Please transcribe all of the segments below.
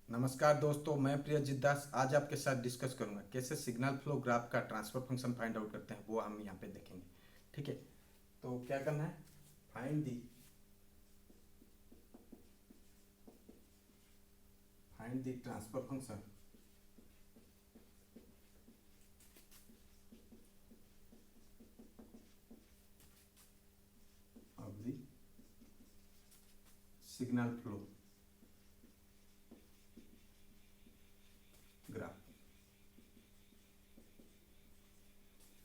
नमस्कार दोस्तों, मैं प्रियजीत दास आज आपके साथ डिस्कस करूंगा कैसे सिग्नल फ्लो ग्राफ का ट्रांसफर फंक्शन फाइंड आउट करते हैं। वो हम यहाँ पे देखेंगे। ठीक है, तो क्या करना है, find the transfer function of the signal flow graph.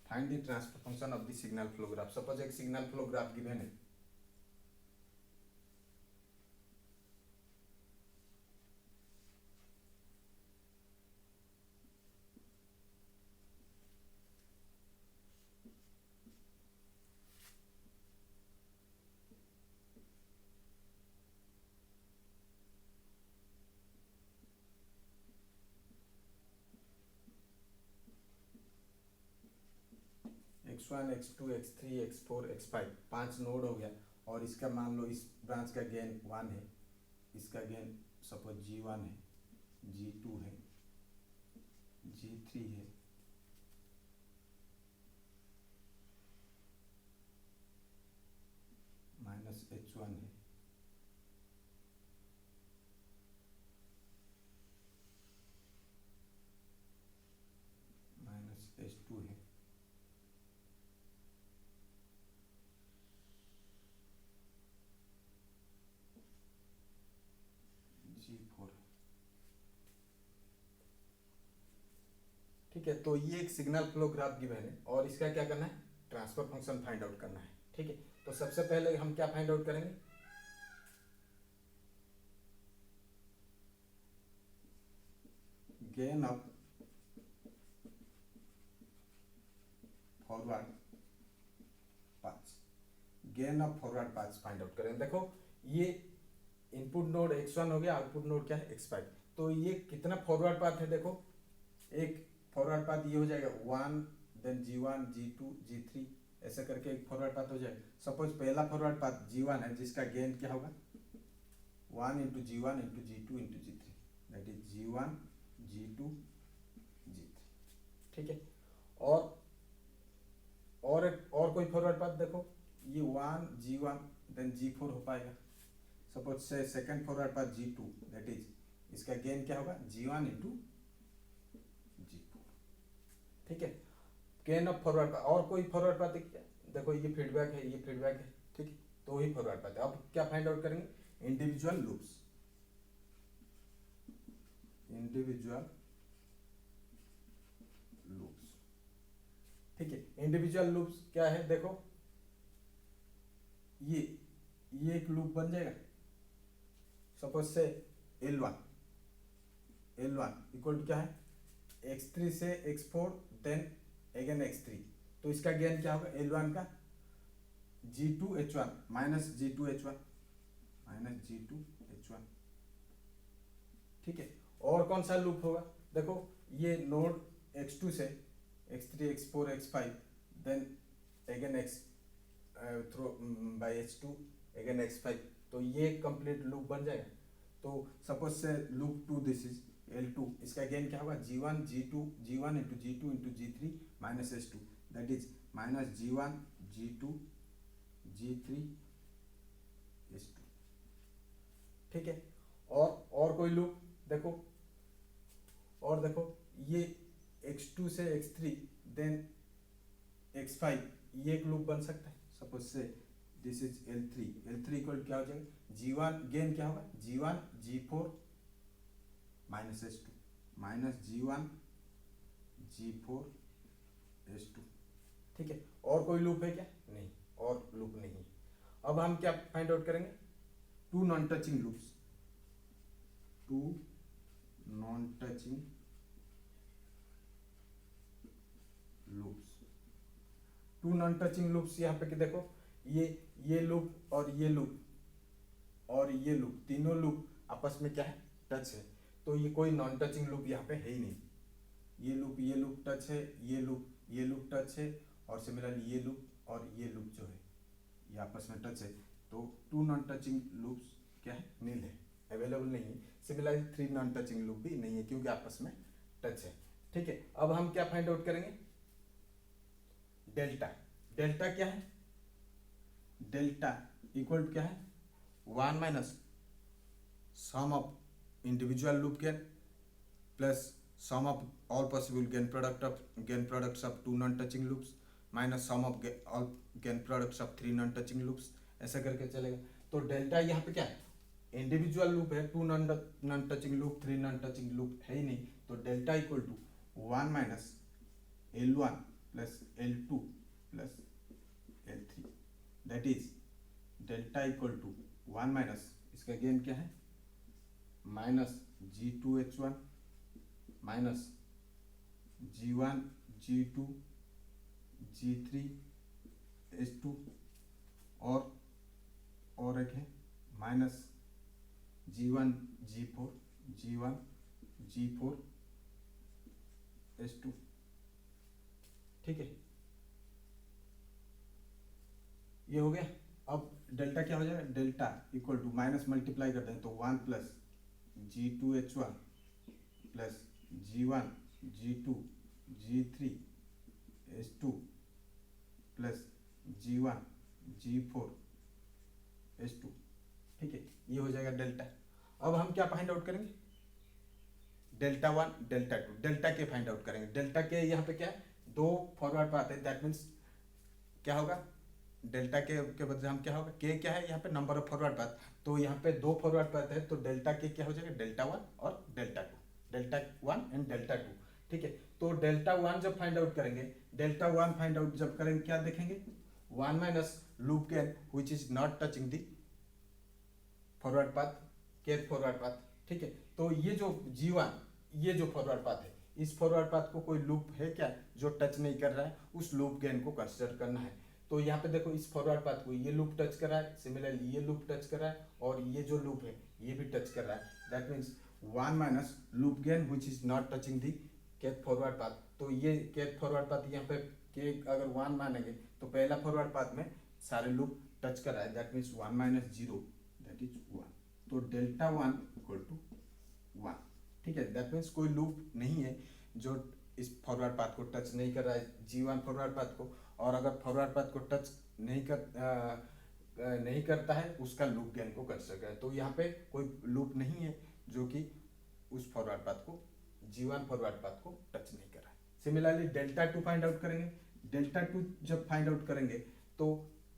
Find the transfer function of the signal flow graph. Suppose एक सिग्नल फ्लो ग्राफ गिवन है। x1 x2 x3 x4 x5 पांच नोड हो गया। और इसका मान लो इस ब्रांच का गेन 1 है, इसका गेन सपोज g1 है, g2 है, g3 है, -h1 है, -h2 है, g4 है। ठीक है, तो ये एक सिग्नल फ्लो ग्राफ गिवन है और इसका क्या करना है, ट्रांसफर फंक्शन फाइंड आउट करना है। ठीक है, तो सबसे पहले हम क्या फाइंड आउट करेंगे, gain of forward paths. Gain of forward paths find out करेंगे। देखो, ये इनपुट नोड x1 हो गया, आउटपुट नोड क्या है x5। तो ये कितना फॉरवर्ड पाथ है, देखो एक फॉरवर्ड पाथ ये हो जाएगा 1, देन g1 g2 g3 ऐसा करके एक फॉरवर्ड पाथ हो जाएगा। सपोज पहला फॉरवर्ड पाथ g1 है जिसका गेन क्या होगा, 1 into g1 into g2 into g3, that is g1 g2 g3। ठीक है, और और कोई फॉरवर्ड पाथ देखो, ये 1 g1 देन g4 हो पाएगा। सपोज से second forward path g2, that is इसका गेन क्या होगा, g1 इंटू g4। ठीक है, गेन ऑफ फॉरवर्ड पाथ। और कोई फॉरवर्ड पाथ देखो, ये फीडबैक है, ये फीडबैक है। ठीक है, तो ही फॉरवर्ड पाथ है। अब क्या फाइंड आउट करेंगे, इंडिविजुअल लूप्स। Individual loops. ठीक है, इंडिविजुअल लूप्स क्या है, देखो ये एक लूप बन जाएगा। सपोज से L1 इक्वल टू क्या है, x3 से x4 देन अगेन x3। तो इसका गेन क्या होगा, L1 का g2h1 minus g2h1 minus g2h1। ठीक है, और कौन सा लूप होगा, देखो ये नोड x2 से x3 x4 x5 then again x through by h2 again x5। तो ये कंप्लीट लूप बन जाएगा। तो सपोज से लूप 2 दिस इज L2, इसका गेन क्या होगा, g1 into g2 into g3 minus h2, that is minus g1 g2 g3 h2। ठीक है, और कोई लूप देखो, और देखो ये x2 से x3 देन x5, ये एक लूप बन सकता है। सपोज से दिस इज L3 इक्वल क्या हो जाएगा, g1 गेन क्या होगा, g1 g4 minus h2 minus g1 g4 h2। ठीक है, और कोई लूप है क्या, नहीं, और लूप नहीं है। अब हम क्या फाइंड आउट करेंगे, two non touching loops. Two non touching loops. Two non touching loops यहाँ पे कि देखो, ये लूप और ये लूप और ये लूप, तीनों लूप आपस में क्या है, टच है। तो ये कोई नॉन टचिंग लूप यहाँ पे है ही नहीं। ये लूप टच है, ये लूप टच है, और सिमिलरली ये लूप और ये लूप जो है ये आपस में टच है। तो टू नॉन टचिंग लूप्स क्या है, नील है, अवेलेबल नहीं है। सिमिलरली 3 नॉन टचिंग लूप भी नहीं है क्योंकि आपस में टच है। ठीक है, अब हम क्या फाइंड आउट करेंगे, डेल्टा। डेल्टा क्या है, डेल्टा इक्वल क्या है, 1 minus sum of individual loop gain plus sum of all possible gain products of 2 non touching loops minus sum of all gain products of 3 non touching loops, ऐसा करके चलेगा। तो delta यहाँ पे क्या है, इंडिविजुअल लूप है, 2 non touching loop, 3 non touching loop है ही नहीं, तो delta equal to 1 minus L1 plus L2 plus L3, that is delta equal to 1 minus, इसका गेन क्या है, minus G2H1 minus G1 G2 G3 H2 और एक है minus G1 G4 G1 G4 H2। ठीक है, ये हो गया। अब डेल्टा क्या हो जाएगा, delta equal to minus multiply करते हैं तो 1 plus G2H1 plus G1 G2 G3 H2 plus G1 G4 H2। ठीक है, ये हो जाएगा डेल्टा। अब हम क्या फाइंड आउट करेंगे, डेल्टा 1 डेल्टा 2, डेल्टा के फाइंड आउट करेंगे। डेल्टा के यहाँ पे क्या है, 2 फॉरवर्ड पाथ है, दैट मीन्स क्या होगा, डेल्टा के बदले हम क्या होगा, के क्या है यहाँ पे, नंबर ऑफ फॉरवर्ड पाथ, तो यहाँ पे 2 फॉरवर्ड पाथ है, तो डेल्टा के क्या हो जाएगा, डेल्टा 1 और डेल्टा 2, डेल्टा 1 एंड डेल्टा 2। ठीक है, तो डेल्टा 1 जब फाइंड आउट करेंगे, डेल्टा 1 फाइंड आउट जब करेंगे क्या देखेंगे, 1 minus loop gain which is not touching the forward path, kth forward path. ठीक है, तो ये जो G1 ये जो फॉरवर्ड पाथ है, इस फॉरवर्ड पाथ को कोई लूप है क्या जो टच नहीं कर रहा है, उस लूप गेन को कंसीडर करना है। तो यहाँ पे देखो इस फॉरवर्ड पाथ को ये लूप टच कर रहा है, सिमिलरली ये लूप टच कर रहा है, और ये जो लूप है ये भी टच कर रहा है, that means 1 minus loop gain which is not touching the kth forward path. तो ये केथ फॉरवर्ड पाथ यहाँ पे के अगर 1 मानेंगे तो पहला फॉरवर्ड पाथ में सारे लूप टच कर रहा है, that means 1 minus 0 that is 1, तो डेल्टा 1 इक्वल टू 1। ठीक है, दैट मीन्स कोई लूप नहीं है जो इस फॉरवर्ड पाथ को टच नहीं कर रहा है, G1 फॉरवर्ड पाथ को, और अगर फॉरवर्ड पाथ को टच नहीं करता है उसका लूप गेन को कर सके। तो यहाँ पे कोई लूप नहीं है जो कि उस फॉरवर्ड पाथ को, G1 फॉरवर्ड पाथ को टच नहीं कर रहा है। सिमिलरली डेल्टा 2 फाइंड आउट करेंगे, डेल्टा 2 जब फाइंड आउट करेंगे तो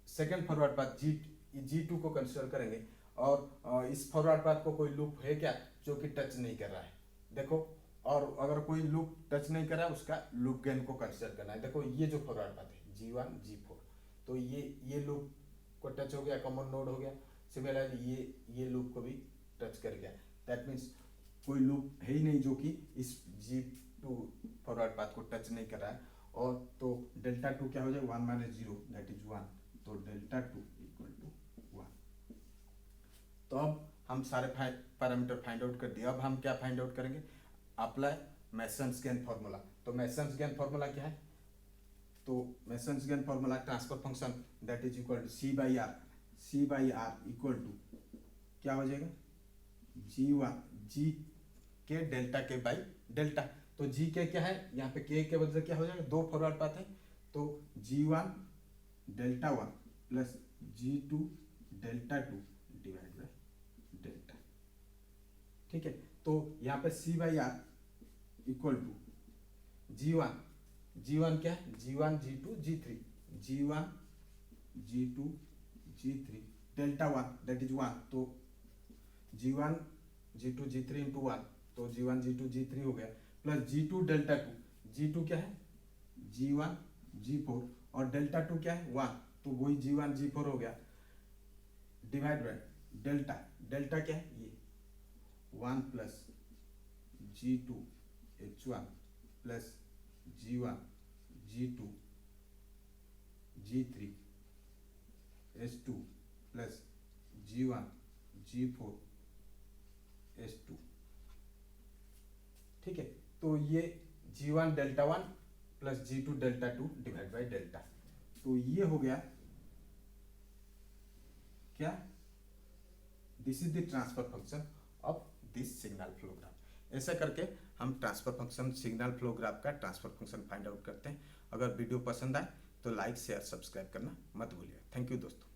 सेकेंड फॉरवर्ड पाथ G2 को कंसिडर करेंगे, और इस फॉरवर्ड पाथ को कोई लूप है क्या जो कि टच नहीं कर रहा है, देखो, और अगर कोई लूप टच नहीं कर रहा है उसका लूप गेन को कंसिडर करना है। देखो ये जो फॉरवर्ड पाथ है G1 G4, तो ये लूप को टच हो गया, कॉमन नोड हो गया, सिमिलरली ये लूप को भी टच कर गया, दैट मीन्स कोई लूप है ही नहीं जो कि इस G2 फॉरवर्ड पाथ को टच नहीं कर रहा है। और तो डेल्टा 2 क्या हो जाएगा, 1 माइनस 0 दैट इज 1, तो डेल्टा 2 इक्वल टू 1। तो अब हम सारे पैरामीटर फाइंड आउट कर दिए। अब हम क्या फाइंड आउट करेंगे, अप्लाई मेसन्स गेन फॉर्मूला। तो मेसन्स गेन फॉर्मूला क्या है, तो Mason's gain formula transfer function that is equal to C by R equal to क्या हो जाएगा, जी के डेल्टा के बाई डेल्टा। तो जी के क्या है, यहाँ पे के बदले क्या हो जाएगा, 2 फॉरवर्ड पाथ है, तो G1 delta 1 plus G2 delta 2 divide by delta. ठीक है, तो यहाँ पे C by R equal to G1 क्या है, G1 G2 G3, G1 G2 G3 delta 1 that is 1, तो G1 G2 G3 इंटू 1, तो G1 G2 G3 हो गया, प्लस G2 डेल्टा 2, G2 क्या है, G1 G4, और डेल्टा 2 क्या है 1, तो वही G1 G4 हो गया, डिवाइड बाई डेल्टा क्या है ये 1 plus G2 H1 plus G1 G2 G3 H2 plus G1 G4 H2। ठीक है, तो ये G1 delta 1 plus G2 delta 2 divide by delta, तो ये हो गया क्या, this is the transfer function of this signal flow graph. ऐसा करके हम transfer function signal flow graph का ट्रांसफर फंक्शन फाइंड आउट करते हैं। अगर वीडियो पसंद आए तो लाइक शेयर सब्सक्राइब करना मत भूलिए। थैंक यू दोस्तों।